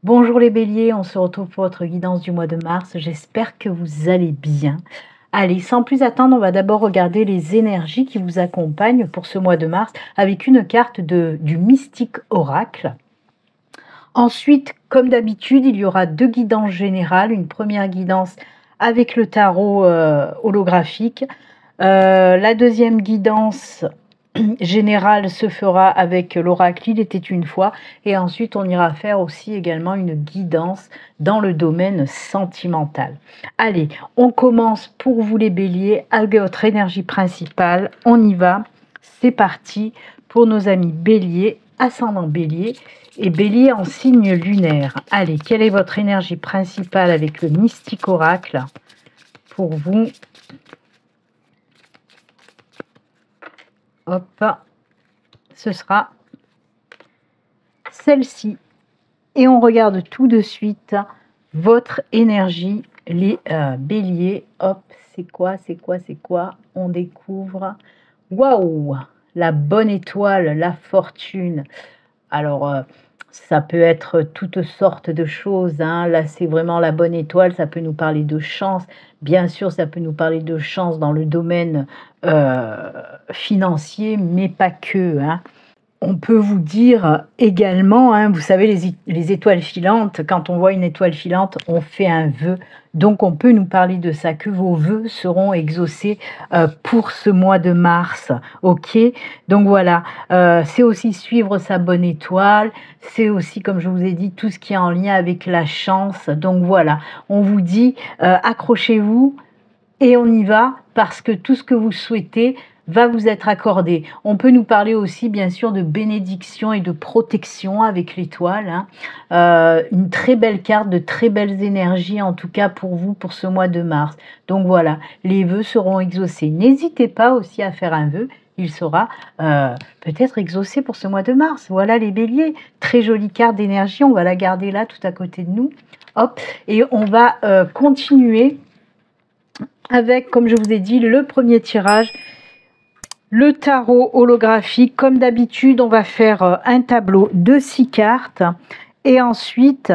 Bonjour les béliers, on se retrouve pour votre guidance du mois de mars. J'espère que vous allez bien. Allez, sans plus attendre, on va d'abord regarder les énergies qui vous accompagnent pour ce mois de mars avec une carte du Mystique Oracle. Ensuite, comme d'habitude, il y aura deux guidances générales. Une première guidance avec le tarot holographique. La deuxième guidance générale se fera avec l'oracle Il était une fois, et ensuite on ira faire aussi également une guidance dans le domaine sentimental. Allez, on commence pour vous les béliers avec votre énergie principale. On y va, c'est parti pour nos amis béliers, ascendant bélier et bélier en signe lunaire. Allez, quelle est votre énergie principale avec le Mystique Oracle pour vous? Hop, ce sera celle-ci. Et on regarde tout de suite votre énergie, les béliers. Hop, c'est quoi? On découvre. Waouh! La bonne étoile, la fortune. Alors, ça peut être toutes sortes de choses, hein. Là, c'est vraiment la bonne étoile. Ça peut nous parler de chance. Bien sûr, ça peut nous parler de chance dans le domaine financier, mais pas que, hein. On peut vous dire également, hein, vous savez, les étoiles filantes, quand on voit une étoile filante, on fait un vœu. Donc, on peut nous parler de ça, que vos vœux seront exaucés pour ce mois de mars. Ok? Donc, voilà. C'est aussi suivre sa bonne étoile. C'est aussi, comme je vous ai dit, tout ce qui est en lien avec la chance. Donc, voilà. On vous dit, accrochez-vous et on y va parce que tout ce que vous souhaitez va vous être accordé. On peut nous parler aussi, bien sûr, de bénédiction et de protection avec l'étoile, hein. Une très belle carte, de très belles énergies, en tout cas pour vous, pour ce mois de mars. Donc voilà, les vœux seront exaucés. N'hésitez pas aussi à faire un vœu. Il sera peut-être exaucé pour ce mois de mars. Voilà les béliers. Très jolie carte d'énergie. On va la garder là, tout à côté de nous. Hop. Et on va continuer avec, comme je vous ai dit, le premier tirage. Le tarot holographique, comme d'habitude, on va faire un tableau de 6 cartes. Et ensuite,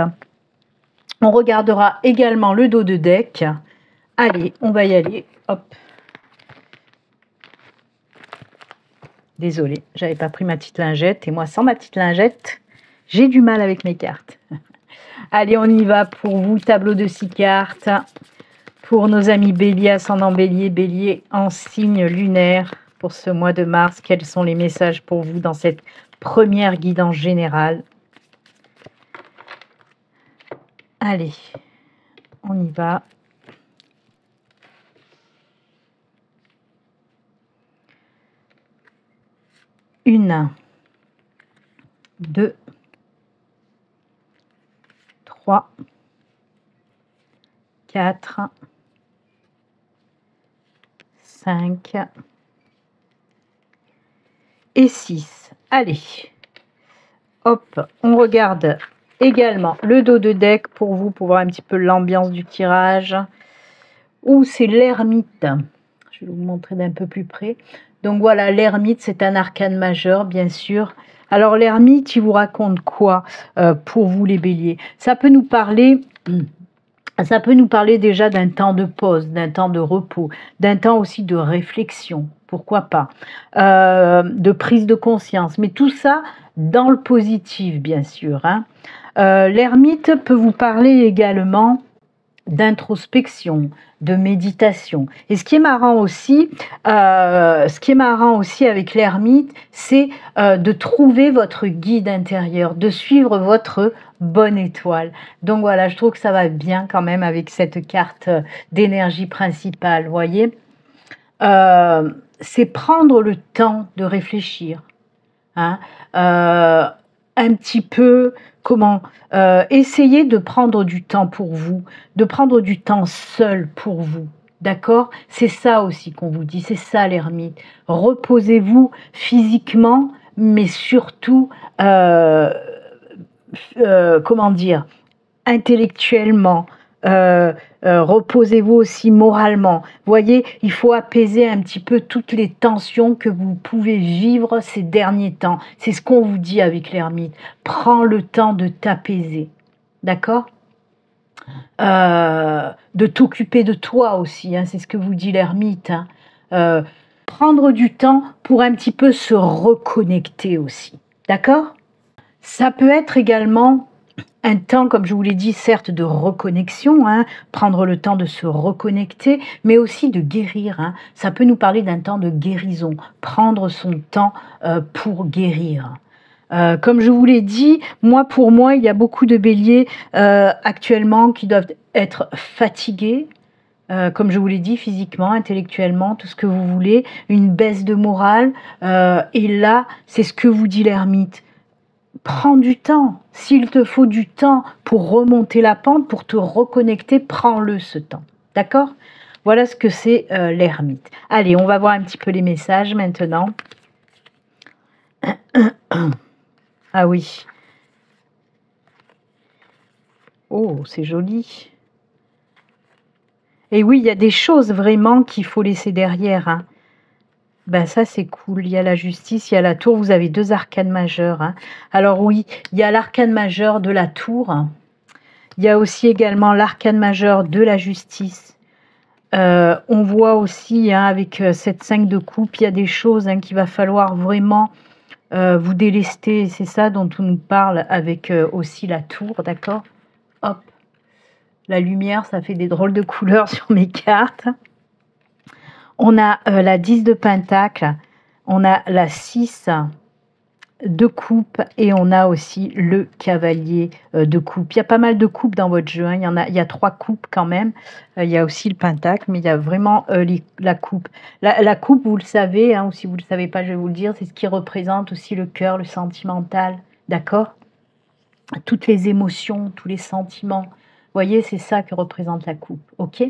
on regardera également le dos de deck. Allez, on va y aller. Hop. Désolée, j'avais pas pris ma petite lingette. Et moi, sans ma petite lingette, j'ai du mal avec mes cartes. Allez, on y va pour vous. Tableau de 6 cartes. Pour nos amis bélier, ascendant bélier, bélier en signe lunaire. Pour ce mois de mars, quels sont les messages pour vous dans cette première guidance générale? Allez, on y va. Une, 2, 3, 4, 5 et 6. Allez, hop, on regarde également le dos de deck pour vous, pour voir un petit peu l'ambiance du tirage. Ou c'est l'ermite. Je vais vous montrer d'un peu plus près. Donc voilà, l'ermite, c'est un arcane majeur, bien sûr. Alors l'ermite, il vous raconte quoi pour vous les béliers? Ça peut nous parler... Ça peut nous parler déjà d'un temps de pause, d'un temps de repos, d'un temps aussi de réflexion, pourquoi pas, de prise de conscience, mais tout ça dans le positif, bien sûr, hein. L'ermite peut vous parler également d'introspection, de méditation. Et ce qui est marrant aussi avec l'ermite, c'est de trouver votre guide intérieur, de suivre votre bonne étoile. Donc voilà, je trouve que ça va bien quand même avec cette carte d'énergie principale, vous voyez. C'est prendre le temps de réfléchir, hein. Un petit peu, essayer de prendre du temps pour vous, de prendre du temps seul pour vous, d'accord? C'est ça aussi qu'on vous dit, c'est ça l'ermite. Reposez-vous physiquement, mais surtout, intellectuellement, reposez-vous aussi moralement. Voyez, il faut apaiser un petit peu toutes les tensions que vous pouvez vivre ces derniers temps. C'est ce qu'on vous dit avec l'ermite. Prends le temps de t'apaiser. d'accord? De t'occuper de toi aussi, hein, c'est ce que vous dit l'ermite. Hein. Prendre du temps pour un petit peu se reconnecter aussi, d'accord? Ça peut être également un temps, comme je vous l'ai dit, certes de reconnexion, hein, prendre le temps de se reconnecter, mais aussi de guérir. Hein. Ça peut nous parler d'un temps de guérison, prendre son temps pour guérir. Comme je vous l'ai dit, pour moi, il y a beaucoup de béliers actuellement qui doivent être fatigués, comme je vous l'ai dit, physiquement, intellectuellement, tout ce que vous voulez, une baisse de morale. Et là, c'est ce que vous dit l'ermite. Prends du temps. S'il te faut du temps pour remonter la pente, pour te reconnecter, prends-le ce temps. D'accord? Voilà ce que c'est l'ermite. Allez, on va voir un petit peu les messages maintenant. Ah oui. Oh, c'est joli. Et oui, il y a des choses vraiment qu'il faut laisser derrière. Hein. Ben ça, c'est cool. Il y a la justice, il y a la tour. Vous avez 2 arcanes majeures. Hein. Alors oui, il y a l'arcane majeur de la tour. Il y a aussi également l'arcane majeur de la justice. On voit aussi, hein, avec cette 5 de coupe, il y a des choses qu'il va falloir vraiment vous délester. C'est ça dont on nous parle avec aussi la tour, d'accord? Hop, la lumière, ça fait des drôles de couleurs sur mes cartes. On a la 10 de pentacle, on a la 6 de coupe et on a aussi le cavalier de coupe. Il y a pas mal de coupes dans votre jeu, hein. Il y a 3 coupes quand même. Il y a aussi le pentacle, mais il y a vraiment la coupe. La coupe, vous le savez, hein, ou si vous ne le savez pas, je vais vous le dire, c'est ce qui représente aussi le cœur, le sentimental, d'accord? Toutes les émotions, tous les sentiments. Vous voyez, c'est ça que représente la coupe, ok?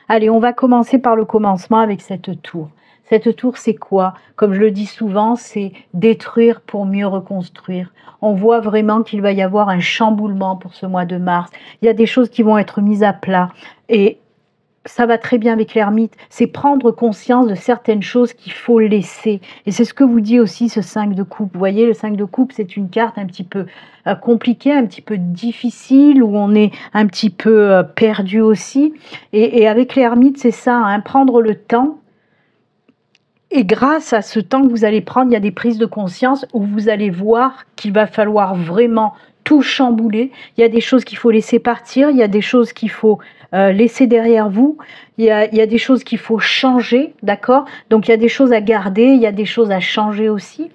Allez, on va commencer par le commencement avec cette tour. Cette tour, c'est quoi? Comme je le dis souvent, c'est détruire pour mieux reconstruire. On voit vraiment qu'il va y avoir un chamboulement pour ce mois de mars. Il y a des choses qui vont être mises à plat. Et ça va très bien avec l'ermite. C'est prendre conscience de certaines choses qu'il faut laisser. Et c'est ce que vous dit aussi ce 5 de coupe. Vous voyez, le 5 de coupe, c'est une carte un petit peu compliquée, un petit peu difficile, où on est un petit peu perdu aussi. Et avec l'ermite, c'est ça, hein, prendre le temps. Et grâce à ce temps que vous allez prendre, il y a des prises de conscience où vous allez voir qu'il va falloir vraiment tout chambouler. Il y a des choses qu'il faut laisser partir, il y a des choses qu'il faut laisser derrière vous, il y a des choses qu'il faut changer, d'accord? Donc il y a des choses à garder, il y a des choses à changer aussi.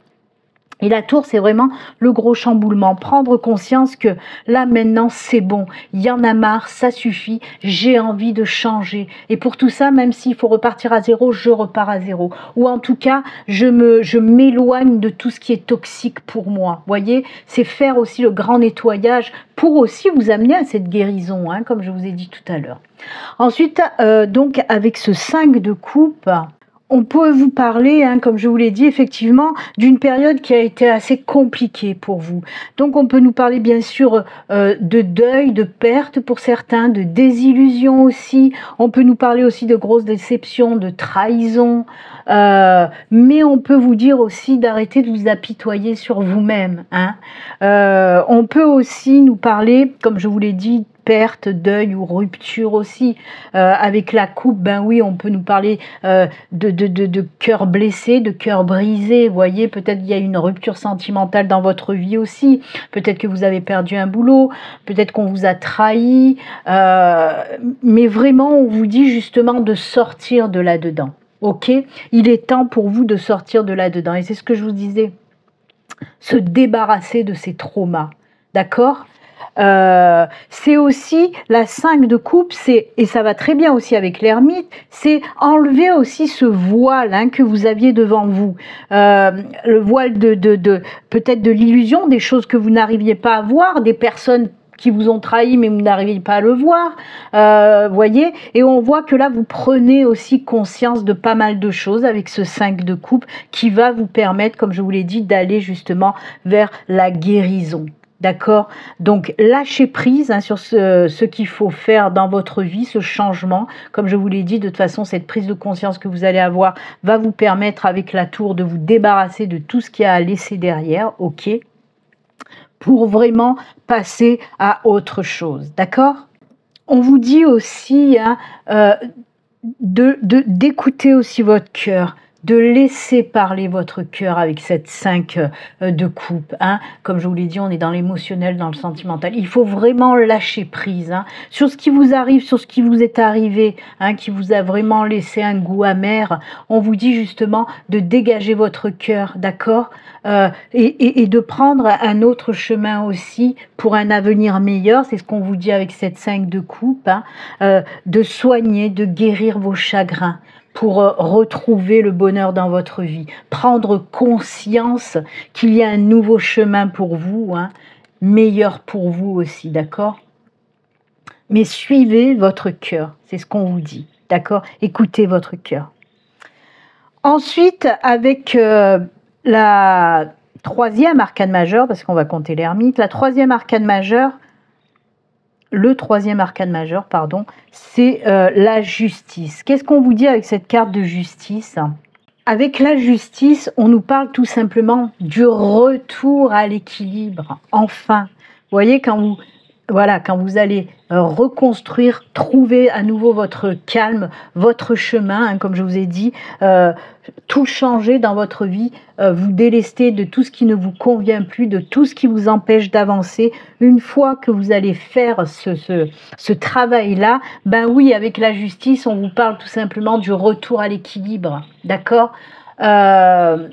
Et la tour, c'est vraiment le gros chamboulement. Prendre conscience que là, maintenant, c'est bon. Il y en a marre, ça suffit. J'ai envie de changer. Et pour tout ça, même s'il faut repartir à zéro, je repars à zéro. Ou en tout cas, je m'éloigne de tout ce qui est toxique pour moi. Vous voyez, c'est faire aussi le grand nettoyage pour aussi vous amener à cette guérison, hein, comme je vous ai dit tout à l'heure. Ensuite, donc, avec ce 5 de coupe, on peut vous parler, hein, comme je vous l'ai dit, effectivement, d'une période qui a été assez compliquée pour vous. Donc on peut nous parler bien sûr de deuil, de perte pour certains, de désillusion aussi. On peut nous parler aussi de grosses déceptions, de trahison. Mais on peut vous dire aussi d'arrêter de vous apitoyer sur vous-même. Hein. On peut aussi nous parler, comme je vous l'ai dit, perte, deuil ou rupture aussi. Avec la coupe, ben oui, on peut nous parler de cœur blessé, de cœur brisé. Vous voyez, peut-être qu'il y a une rupture sentimentale dans votre vie aussi. Peut-être que vous avez perdu un boulot. Peut-être qu'on vous a trahi. Mais vraiment, on vous dit justement de sortir de là-dedans. Ok? Il est temps pour vous de sortir de là-dedans. Et c'est ce que je vous disais. Se débarrasser de ces traumas. D'accord? C'est aussi la 5 de coupe, et ça va très bien aussi avec l'ermite, c'est enlever aussi ce voile, hein, que vous aviez devant vous, le voile peut-être de l'illusion, des choses que vous n'arriviez pas à voir, des personnes qui vous ont trahi mais vous n'arrivez pas à le voir, voyez, et on voit que là vous prenez aussi conscience de pas mal de choses avec ce 5 de coupe qui va vous permettre, comme je vous l'ai dit, d'aller justement vers la guérison. D'accord? Donc, lâchez prise, hein, sur ce qu'il faut faire dans votre vie, ce changement. Comme je vous l'ai dit, de toute façon, cette prise de conscience que vous allez avoir va vous permettre, avec la tour, de vous débarrasser de tout ce qu'il y a à laisser derrière. Ok? pour vraiment passer à autre chose, d'accord? On vous dit aussi hein, d'écouter aussi votre cœur, de laisser parler votre cœur avec cette 5 de coupe. Hein. Comme je vous l'ai dit, on est dans l'émotionnel, dans le sentimental. Il faut vraiment lâcher prise hein, sur ce qui vous arrive, sur ce qui vous est arrivé, hein, qui vous a vraiment laissé un goût amer. On vous dit justement de dégager votre cœur, d'accord et de prendre un autre chemin aussi pour un avenir meilleur. C'est ce qu'on vous dit avec cette 5 de coupe, hein, de soigner, de guérir vos chagrins, pour retrouver le bonheur dans votre vie, prendre conscience qu'il y a un nouveau chemin pour vous, hein, meilleur pour vous aussi, d'accord? Mais suivez votre cœur, c'est ce qu'on vous dit, d'accord? Écoutez votre cœur. Ensuite, avec la troisième arcane majeure, parce qu'on va compter l'ermite, la troisième arcane majeure, le troisième arcane majeur, pardon, c'est la justice. Qu'est-ce qu'on vous dit avec cette carte de justice? Avec la justice, on nous parle tout simplement du retour à l'équilibre. Enfin, vous voyez, quand vous allez reconstruire, trouver à nouveau votre calme, votre chemin, hein, comme je vous ai dit, tout changer dans votre vie, vous délester de tout ce qui ne vous convient plus, de tout ce qui vous empêche d'avancer. Une fois que vous allez faire ce travail-là, ben oui, avec la justice, on vous parle tout simplement du retour à l'équilibre, d'accord? Vraiment,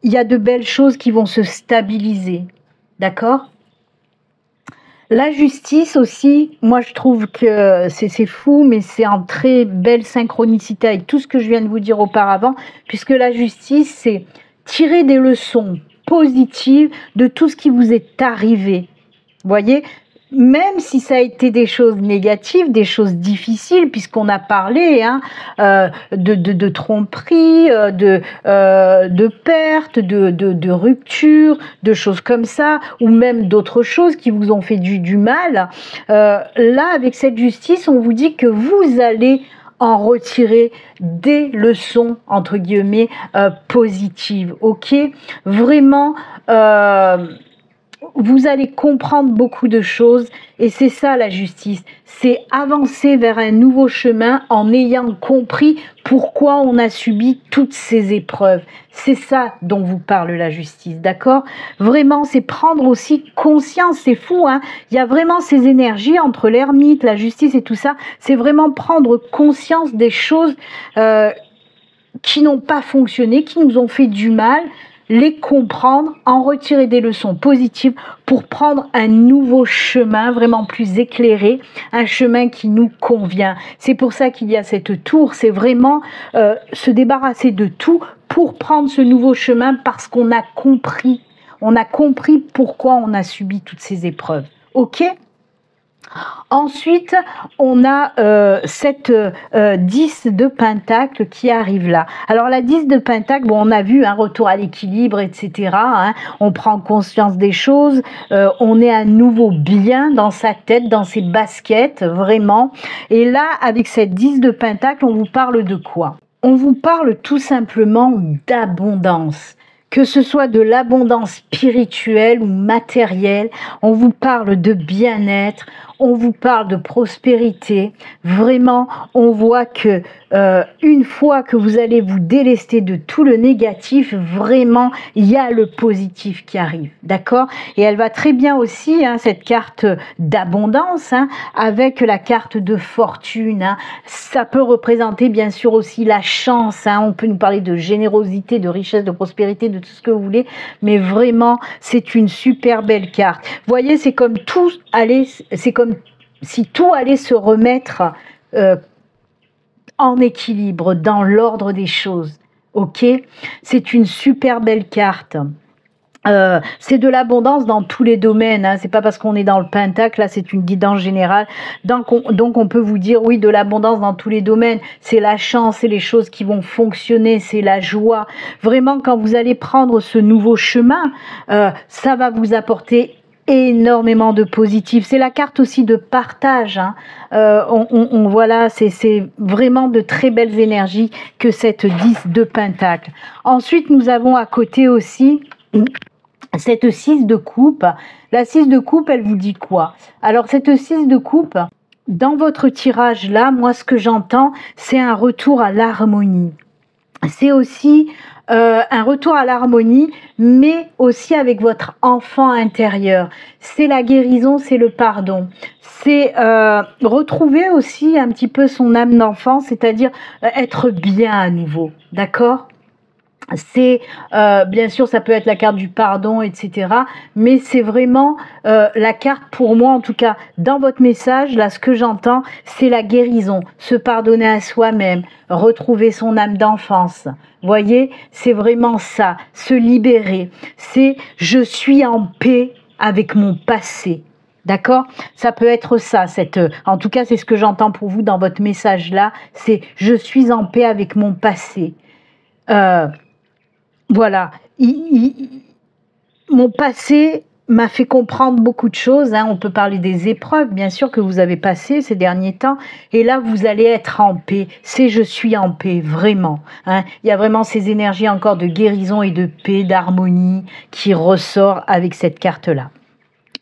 il y a de belles choses qui vont se stabiliser, d'accord? La justice aussi, moi je trouve que c'est fou, mais c'est en très belle synchronicité avec tout ce que je viens de vous dire auparavant, puisque la justice, c'est tirer des leçons positives de tout ce qui vous est arrivé. Vous voyez, même si ça a été des choses négatives, des choses difficiles, puisqu'on a parlé hein, de tromperie, de perte, de rupture, de choses comme ça, ou même d'autres choses qui vous ont fait du mal. Là, avec cette justice, on vous dit que vous allez en retirer des leçons, entre guillemets, positives, ok? Vraiment... vous allez comprendre beaucoup de choses et c'est ça la justice, c'est avancer vers un nouveau chemin en ayant compris pourquoi on a subi toutes ces épreuves. C'est ça dont vous parle la justice, d'accord? Vraiment, c'est prendre aussi conscience, c'est fou, hein? Il y a vraiment ces énergies entre l'ermite, la justice et tout ça, c'est vraiment prendre conscience des choses qui n'ont pas fonctionné, qui nous ont fait du mal, les comprendre, en retirer des leçons positives pour prendre un nouveau chemin vraiment plus éclairé, un chemin qui nous convient. C'est pour ça qu'il y a cette tour, c'est vraiment se débarrasser de tout pour prendre ce nouveau chemin parce qu'on a compris pourquoi on a subi toutes ces épreuves. Ok ? Ensuite, on a cette 10 de pentacle qui arrive là. Alors la 10 de pentacle, bon, on a vu un retour à l'équilibre, etc. Hein, on prend conscience des choses, on est à nouveau bien dans sa tête, dans ses baskets, vraiment. Et là, avec cette 10 de pentacle, on vous parle de quoi? On vous parle tout simplement d'abondance. Que ce soit de l'abondance spirituelle ou matérielle, on vous parle de bien-être, on vous parle de prospérité. Vraiment, on voit que une fois que vous allez vous délester de tout le négatif, vraiment, il y a le positif qui arrive, d'accord? Et elle va très bien aussi, hein, cette carte d'abondance, hein, avec la carte de fortune. Hein. Ça peut représenter bien sûr aussi la chance. Hein. On peut nous parler de générosité, de richesse, de prospérité, de tout ce que vous voulez, mais vraiment, c'est une super belle carte. Vous voyez, c'est comme tout allait, c'est comme si tout allait se remettre en équilibre, dans l'ordre des choses. Ok, c'est une super belle carte. C'est de l'abondance dans tous les domaines, hein. C'est pas parce qu'on est dans le pentacle, là c'est une guidance générale, donc on peut vous dire oui, de l'abondance dans tous les domaines, c'est la chance, c'est les choses qui vont fonctionner, c'est la joie. Vraiment, quand vous allez prendre ce nouveau chemin, ça va vous apporter énormément de positif. C'est la carte aussi de partage. Hein. Voilà, c'est vraiment de très belles énergies que cette 10 de pentacle. Ensuite, nous avons à côté aussi cette 6 de coupe, la 6 de coupe, elle vous dit quoi? Alors cette 6 de coupe, dans votre tirage là, moi ce que j'entends, c'est un retour à l'harmonie. C'est aussi un retour à l'harmonie, mais aussi avec votre enfant intérieur. C'est la guérison, c'est le pardon. C'est retrouver aussi un petit peu son âme d'enfant, c'est-à-dire être bien à nouveau, d'accord? C'est bien sûr, ça peut être la carte du pardon, etc. Mais c'est vraiment la carte, pour moi en tout cas, dans votre message, là ce que j'entends, c'est la guérison, se pardonner à soi-même, retrouver son âme d'enfance. Voyez, c'est vraiment ça, se libérer. C'est je suis en paix avec mon passé. D'accord? Ça peut être ça, en tout cas c'est ce que j'entends pour vous dans votre message là, c'est je suis en paix avec mon passé. Voilà, mon passé m'a fait comprendre beaucoup de choses, hein. On peut parler des épreuves, bien sûr, que vous avez passées ces derniers temps. Et là, vous allez être en paix. C'est je suis en paix, vraiment, hein. Il y a vraiment ces énergies encore de guérison et de paix, d'harmonie qui ressort avec cette carte-là.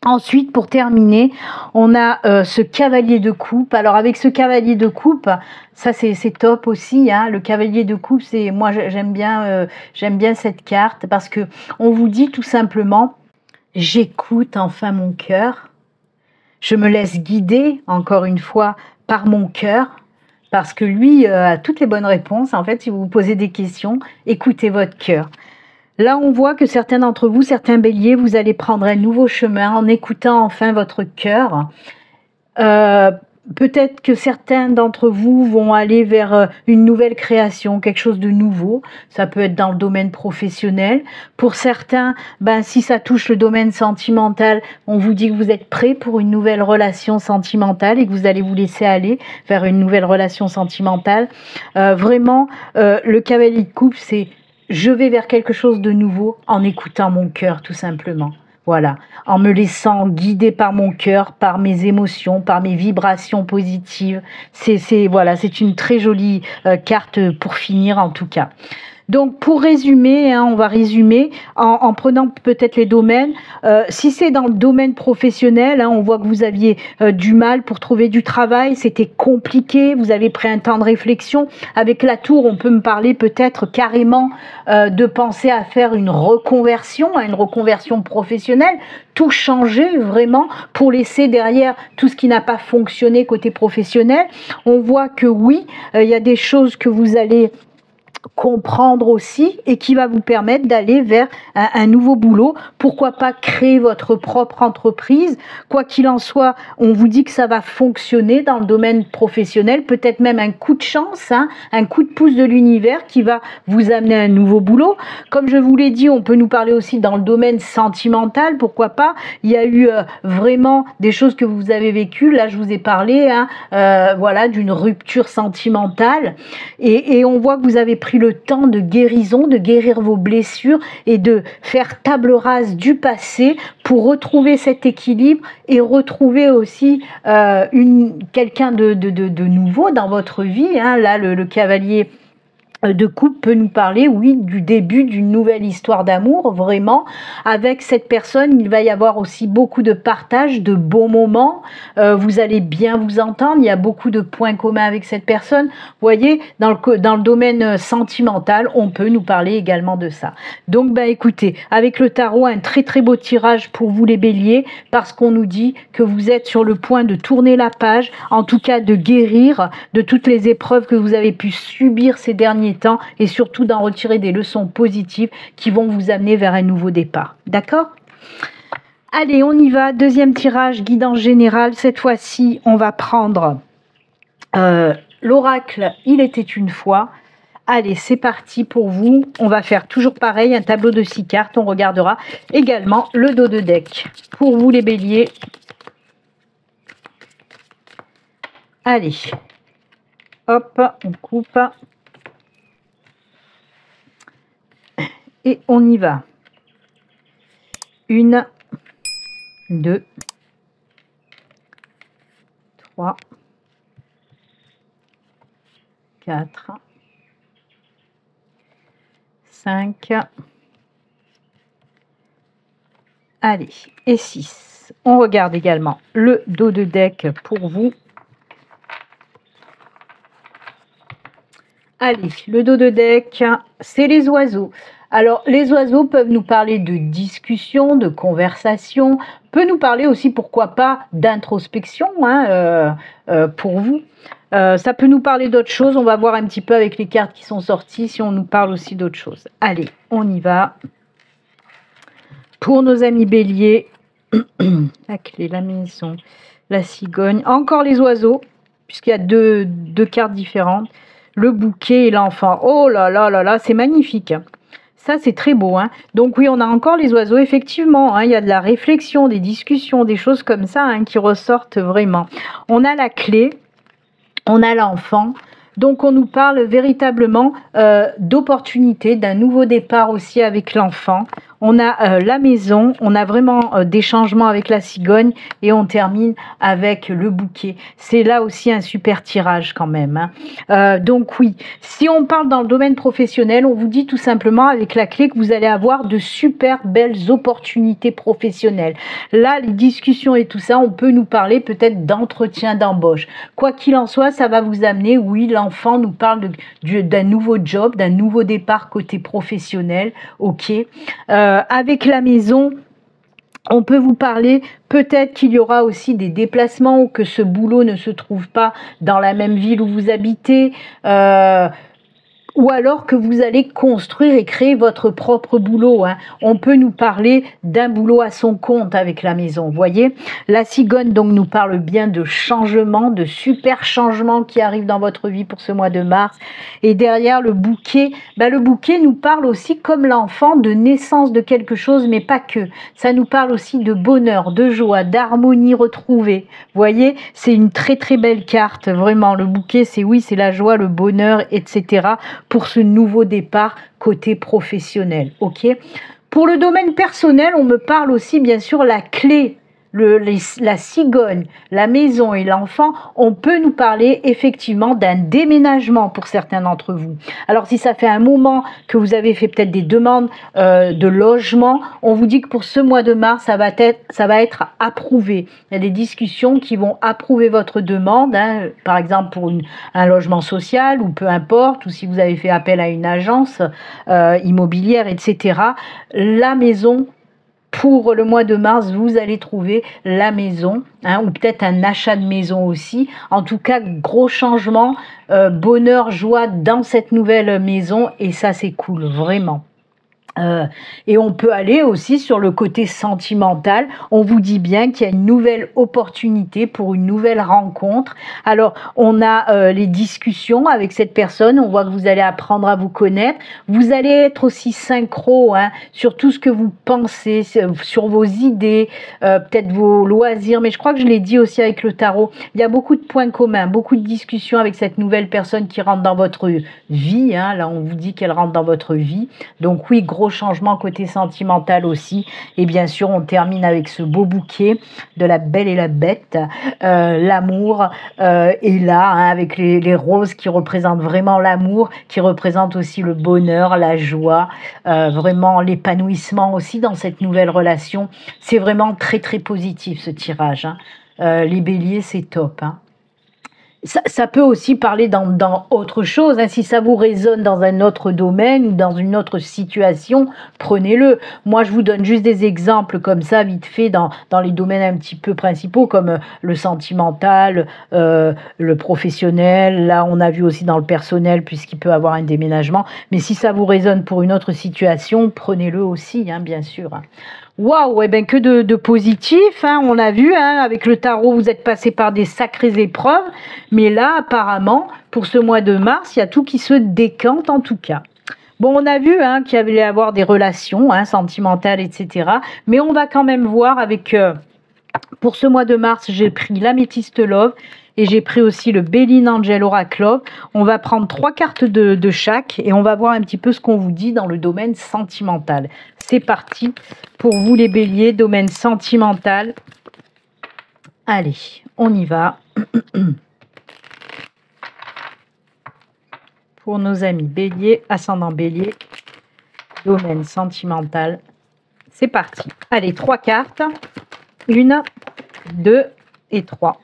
Ensuite, pour terminer, on a ce cavalier de coupe. Alors avec ce cavalier de coupe, ça c'est top aussi, hein. Le cavalier de coupe, c'est moi j'aime bien cette carte parce que on vous dit tout simplement, j'écoute enfin mon cœur, je me laisse guider encore une fois par mon cœur. Parce que lui a toutes les bonnes réponses. En fait, si vous vous posez des questions, écoutez votre cœur. Là, on voit que certains d'entre vous, certains béliers, vous allez prendre un nouveau chemin en écoutant enfin votre cœur. Peut-être que certains d'entre vous vont aller vers une nouvelle création, quelque chose de nouveau. Ça peut être dans le domaine professionnel. Pour certains, si ça touche le domaine sentimental, on vous dit que vous êtes prêt pour une nouvelle relation sentimentale et que vous allez vous laisser aller vers une nouvelle relation sentimentale. Vraiment, le cavalier de coupe, c'est je vais vers quelque chose de nouveau en écoutant mon cœur, tout simplement. Voilà, en me laissant guider par mon cœur, par mes émotions, par mes vibrations positives. Voilà, c'est une très jolie carte pour finir en tout cas. Donc pour résumer, hein, on va résumer en prenant peut-être les domaines. Si c'est dans le domaine professionnel, hein, on voit que vous aviez du mal pour trouver du travail, c'était compliqué, vous avez pris un temps de réflexion. Avec la tour, on peut me parler peut-être carrément de penser à faire une reconversion professionnelle, tout changer vraiment pour laisser derrière tout ce qui n'a pas fonctionné côté professionnel. On voit que oui, il y a des choses que vous allez comprendre aussi et qui va vous permettre d'aller vers un nouveau boulot. Pourquoi pas créer votre propre entreprise? Quoi qu'il en soit, on vous dit que ça va fonctionner dans le domaine professionnel, peut-être même un coup de chance, hein, un coup de pouce de l'univers qui va vous amener à un nouveau boulot. Comme je vous l'ai dit, on peut nous parler aussi dans le domaine sentimental, pourquoi pas? Il y a eu vraiment des choses que vous avez vécues. Là, je vous ai parlé, hein, voilà, d'une rupture sentimentale et on voit que vous avez pris le temps de guérison, de guérir vos blessures et de faire table rase du passé pour retrouver cet équilibre et retrouver aussi quelqu'un de nouveau dans votre vie, hein. Là, le cavalier de coupe peut nous parler, oui, du début d'une nouvelle histoire d'amour, vraiment. Avec cette personne, il va y avoir aussi beaucoup de partage, de bons moments. Vous allez bien vous entendre. Il y a beaucoup de points communs avec cette personne. Vous voyez, dans le domaine sentimental, on peut nous parler également de ça. Donc, écoutez, avec le tarot, un très très beau tirage pour vous les béliers, parce qu'on nous dit que vous êtes sur le point de tourner la page, en tout cas de guérir de toutes les épreuves que vous avez pu subir ces derniers temps et surtout d'en retirer des leçons positives qui vont vous amener vers un nouveau départ. D'accord ? Allez, on y va. Deuxième tirage, guidance générale. Cette fois-ci, on va prendre l'oracle « Il était une fois ». Allez, c'est parti pour vous. On va faire toujours pareil, un tableau de 6 cartes. On regardera également le dos de deck. Pour vous les béliers. Allez. Hop, on coupe. Et on y va. 1, 2, 3, 4, 5, Allez, et 6. On regarde également le dos de deck pour vous. Allez, le dos de deck, c'est les oiseaux. Alors, les oiseaux peuvent nous parler de discussion, de conversation, peut nous parler aussi, pourquoi pas, d'introspection pour vous. Ça peut nous parler d'autres choses. On va voir un petit peu avec les cartes qui sont sorties si on nous parle aussi d'autres choses. Allez, on y va. Pour nos amis béliers, la clé, la maison, la cigogne, encore les oiseaux, puisqu'il y a deux cartes différentes. Le bouquet et l'enfant. Oh là là là là, c'est magnifique. Ça, c'est très beau. Hein. Donc oui, on a encore les oiseaux. Effectivement, il y a de la réflexion, des discussions, des choses comme ça qui ressortent vraiment. On a la clé, on a l'enfant. Donc on nous parle véritablement d'opportunité, d'un nouveau départ aussi avec l'enfant. On a la maison, on a vraiment des changements avec la cigogne et on termine avec le bouquet. C'est là aussi un super tirage quand même. Donc oui, si on parle dans le domaine professionnel, on vous dit tout simplement avec la clé que vous allez avoir de super belles opportunités professionnelles. Là, les discussions et tout ça, on peut nous parler peut-être d'entretien d'embauche. Quoi qu'il en soit, ça va vous amener, oui, l'enfant nous parle d'un nouveau job, d'un nouveau départ côté professionnel, ok. Avec la maison, on peut vous parler, peut-être qu'il y aura aussi des déplacements ou que ce boulot ne se trouve pas dans la même ville où vous habitez, ou alors que vous allez construire et créer votre propre boulot. On peut nous parler d'un boulot à son compte avec la maison, vous voyez. La cigogne donc nous parle bien de changements, de super changements qui arrivent dans votre vie pour ce mois de mars. Et derrière le bouquet nous parle aussi comme l'enfant de naissance de quelque chose, mais pas que. Ça nous parle aussi de bonheur, de joie, d'harmonie retrouvée. Vous voyez, c'est une très très belle carte, vraiment. Le bouquet, c'est la joie, le bonheur, etc. pour ce nouveau départ côté professionnel, ok. Pour le domaine personnel, on me parle aussi bien sûr la clé, la cigogne, la maison et l'enfant. On peut nous parler effectivement d'un déménagement pour certains d'entre vous. Alors si ça fait un moment que vous avez fait peut-être des demandes de logement, on vous dit que pour ce mois de mars, ça va être approuvé. Il y a des discussions qui vont approuver votre demande, par exemple pour un logement social ou peu importe, ou si vous avez fait appel à une agence immobilière, etc. La maison, pour le mois de mars, vous allez trouver la maison, ou peut-être un achat de maison aussi. En tout cas, gros changement, bonheur, joie dans cette nouvelle maison, et ça c'est cool, vraiment. Et on peut aller aussi sur le côté sentimental. On vous dit bien qu'il y a une nouvelle opportunité pour une nouvelle rencontre. Alors, on a les discussions avec cette personne. On voit que vous allez apprendre à vous connaître. Vous allez être aussi synchro sur tout ce que vous pensez, sur vos idées, peut-être vos loisirs. Mais je crois que je l'ai dit aussi avec le tarot. Il y a beaucoup de points communs, beaucoup de discussions avec cette nouvelle personne qui rentre dans votre vie. Là, on vous dit qu'elle rentre dans votre vie. Donc oui, gros changement côté sentimental aussi. Et bien sûr, on termine avec ce beau bouquet de la belle et la bête. L'amour est là, avec les roses qui représentent vraiment l'amour, qui représentent aussi le bonheur, la joie, vraiment l'épanouissement aussi dans cette nouvelle relation. C'est vraiment très très positif ce tirage. Les béliers, c'est top. Ça peut aussi parler dans autre chose. Si ça vous résonne dans un autre domaine ou dans une autre situation, prenez-le. Moi, je vous donne juste des exemples comme ça, vite fait, dans les domaines un petit peu principaux, comme le sentimental, le professionnel. Là, on a vu aussi dans le personnel, puisqu'il peut avoir un déménagement. Mais si ça vous résonne pour une autre situation, prenez-le aussi, bien sûr. Waouh, que de positif, on a vu, avec le tarot, vous êtes passé par des sacrées épreuves, mais là, apparemment, pour ce mois de mars, il y a tout qui se décante en tout cas. Bon, on a vu qu'il y allait avoir des relations sentimentales, etc. Mais on va quand même voir avec, pour ce mois de mars, j'ai pris l'Améthyste Love, et j'ai pris aussi le Béline Angel Oracle Love. On va prendre 3 cartes de chaque et on va voir un petit peu ce qu'on vous dit dans le domaine sentimental. C'est parti pour vous les béliers, domaine sentimental. Allez, on y va. Pour nos amis béliers, ascendant bélier, domaine sentimental, c'est parti. Allez, 3 cartes. 1, 2 et 3.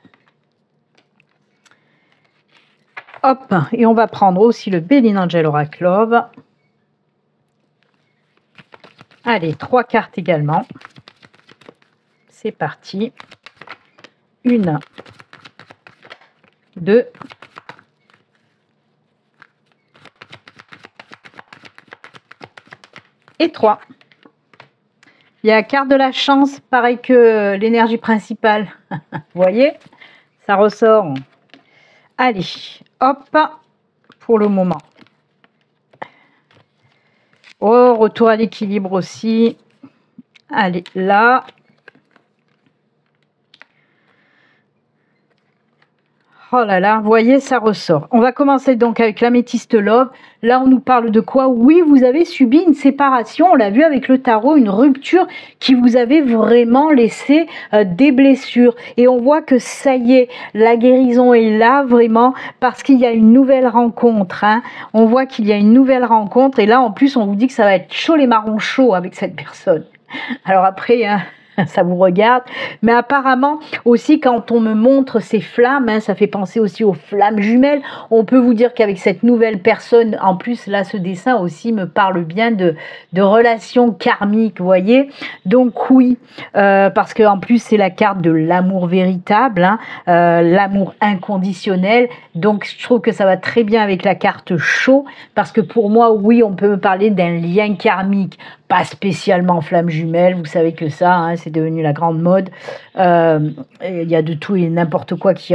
Hop, et on va prendre aussi le Belin Angel Oracle Love. Allez, 3 cartes également. C'est parti. 1, 2 et 3. Il y a la carte de la chance, pareil que l'énergie principale. Vous voyez, ça ressort. Allez, hop, pour le moment. Oh, retour à l'équilibre aussi. Allez, là. Oh là là, vous voyez, ça ressort. On va commencer donc avec l'améthyste love. Là, on nous parle de quoi? Oui, vous avez subi une séparation. On l'a vu avec le tarot, une rupture qui vous avait vraiment laissé des blessures. Et on voit que ça y est, la guérison est là vraiment parce qu'il y a une nouvelle rencontre. Hein. On voit qu'il y a une nouvelle rencontre. Et là, en plus, on vous dit que ça va être chaud les marrons chauds avec cette personne. Alors après... Hein, ça vous regarde, mais apparemment aussi quand on me montre ces flammes, hein, ça fait penser aussi aux flammes jumelles. On peut vous dire qu'avec cette nouvelle personne, en plus là ce dessin aussi me parle bien de relations karmiques, vous voyez. Donc oui, parce que en plus c'est la carte de l'amour véritable, hein, l'amour inconditionnel. Donc je trouve que ça va très bien avec la carte chaud, parce que pour moi oui on peut me parler d'un lien karmique. Pas spécialement flamme jumelle, vous savez que ça, hein, c'est devenu la grande mode. Il y a de tout et n'importe quoi qui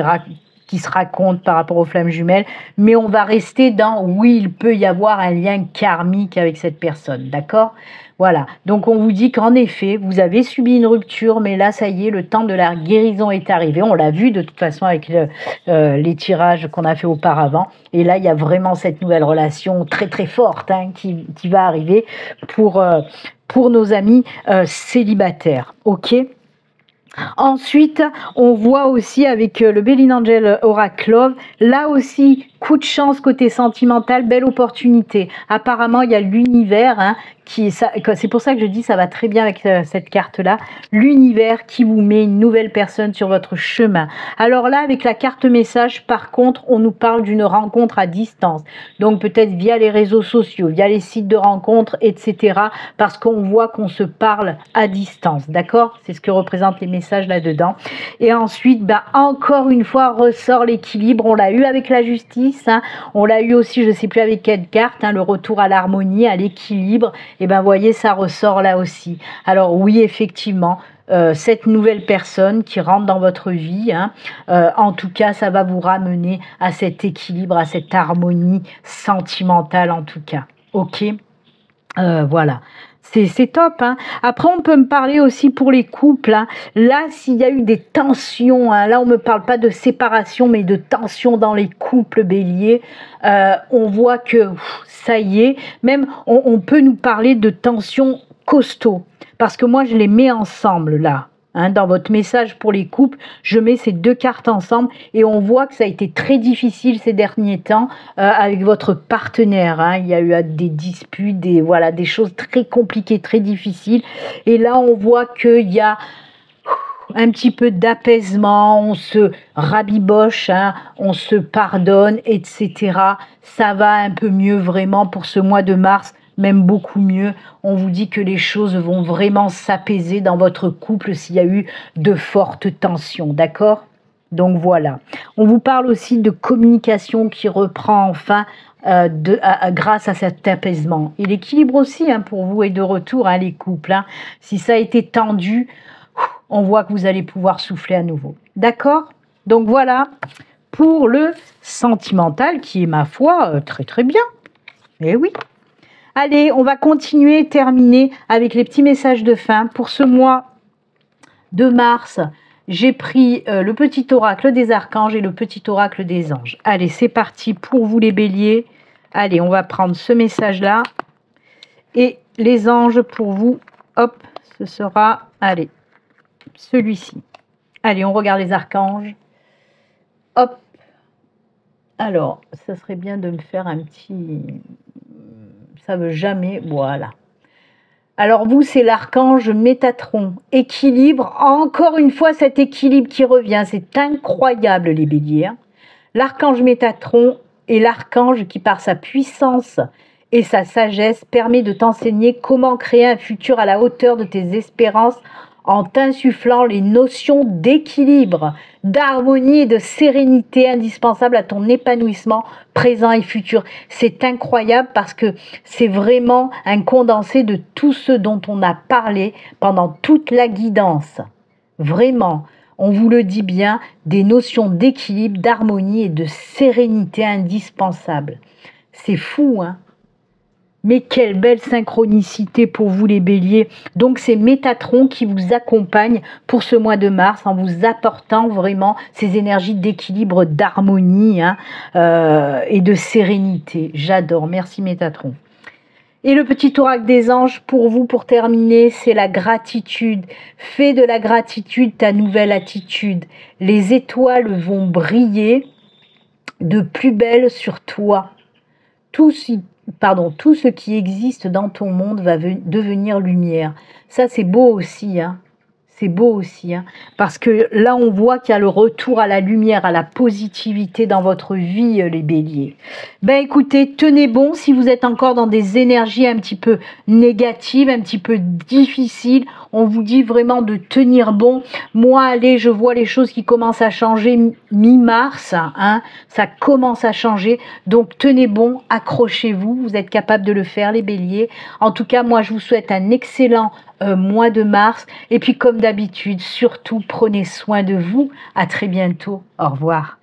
se raconte par rapport aux flammes jumelles. Mais on va rester dans, oui, il peut y avoir un lien karmique avec cette personne, d'accord ? Voilà, donc on vous dit qu'en effet, vous avez subi une rupture, mais là, ça y est, le temps de la guérison est arrivé. On l'a vu de toute façon avec les tirages qu'on a fait auparavant. Et là, il y a vraiment cette nouvelle relation très très forte, hein, qui va arriver pour nos amis célibataires. Ok ? Ensuite, on voit aussi avec le Belin Angel Oracle Love, là aussi, coup de chance côté sentimental, belle opportunité. Apparemment, il y a l'univers, hein, c'est pour ça que je dis ça va très bien avec cette carte-là, l'univers qui vous met une nouvelle personne sur votre chemin. Alors là, avec la carte message, par contre, on nous parle d'une rencontre à distance. Donc peut-être via les réseaux sociaux, via les sites de rencontres, etc. Parce qu'on voit qu'on se parle à distance, d'accord? C'est ce que représentent les messages là-dedans. Et ensuite, bah, encore une fois, ressort l'équilibre. On l'a eu avec la justice, hein. On l'a eu aussi, je ne sais plus avec quelle carte, hein, le retour à l'harmonie, à l'équilibre. Et ben, voyez, ça ressort là aussi. Alors oui, effectivement, cette nouvelle personne qui rentre dans votre vie, hein, en tout cas, ça va vous ramener à cet équilibre, à cette harmonie sentimentale en tout cas. Ok, voilà. C'est top. Hein. Après, on peut me parler aussi pour les couples. Hein. Là, s'il y a eu des tensions, hein, là, on ne me parle pas de séparation, mais de tensions dans les couples béliers. On voit que ça y est. Même, on peut nous parler de tensions costauds. Parce que moi, je les mets ensemble, là. Hein, dans votre message pour les couples, je mets ces deux cartes ensemble et on voit que ça a été très difficile ces derniers temps avec votre partenaire. Hein. Il y a eu des disputes, des choses très compliquées, très difficiles. Et là, on voit qu'il y a un petit peu d'apaisement, on se rabiboche, hein, on se pardonne, etc. Ça va un peu mieux vraiment pour ce mois de mars. Même beaucoup mieux, on vous dit que les choses vont vraiment s'apaiser dans votre couple s'il y a eu de fortes tensions, d'accord? Donc voilà. On vous parle aussi de communication qui reprend enfin grâce à cet apaisement. Et l'équilibre aussi, hein, pour vous est de retour, hein, les couples. Hein. Si ça a été tendu, on voit que vous allez pouvoir souffler à nouveau. D'accord? Donc voilà pour le sentimental qui est, ma foi, très très bien. Eh oui. Allez, on va continuer, terminer avec les petits messages de fin. Pour ce mois de mars, j'ai pris le petit oracle des archanges et le petit oracle des anges. Allez, c'est parti pour vous les béliers. Allez, on va prendre ce message-là. Et les anges pour vous, hop, ce sera, allez, celui-ci. Allez, on regarde les archanges. Hop. Alors, ça serait bien de me faire un petit... Ça veut jamais, voilà. Alors vous, c'est l'archange Métatron. Équilibre, encore une fois cet équilibre qui revient, c'est incroyable les béliers. Hein. L'archange Métatron est l'archange qui par sa puissance et sa sagesse permet de t'enseigner comment créer un futur à la hauteur de tes espérances en t'insufflant les notions d'équilibre, d'harmonie et de sérénité indispensables à ton épanouissement présent et futur. C'est incroyable parce que c'est vraiment un condensé de tout ce dont on a parlé pendant toute la guidance. Vraiment, on vous le dit bien, des notions d'équilibre, d'harmonie et de sérénité indispensables. C'est fou, hein? Mais quelle belle synchronicité pour vous les béliers. Donc c'est Métatron qui vous accompagne pour ce mois de mars en vous apportant vraiment ces énergies d'équilibre, d'harmonie hein, et de sérénité. J'adore, merci Métatron. Et le petit oracle des anges pour vous, pour terminer, c'est la gratitude. Fais de la gratitude ta nouvelle attitude. Les étoiles vont briller de plus belle sur toi. Tout ce qui existe dans ton monde va devenir lumière. Ça, c'est beau aussi, hein. C'est beau aussi, hein, parce que là, on voit qu'il y a le retour à la lumière, à la positivité dans votre vie, les béliers. Ben écoutez, tenez bon si vous êtes encore dans des énergies un petit peu négatives, un petit peu difficiles. On vous dit vraiment de tenir bon. Moi, allez, je vois les choses qui commencent à changer mi-mars. Hein, ça commence à changer. Donc, tenez bon, accrochez-vous. Vous êtes capable de le faire, les béliers. En tout cas, moi, je vous souhaite un excellent mois de mars. Et puis, comme d'habitude, surtout, prenez soin de vous. À très bientôt. Au revoir.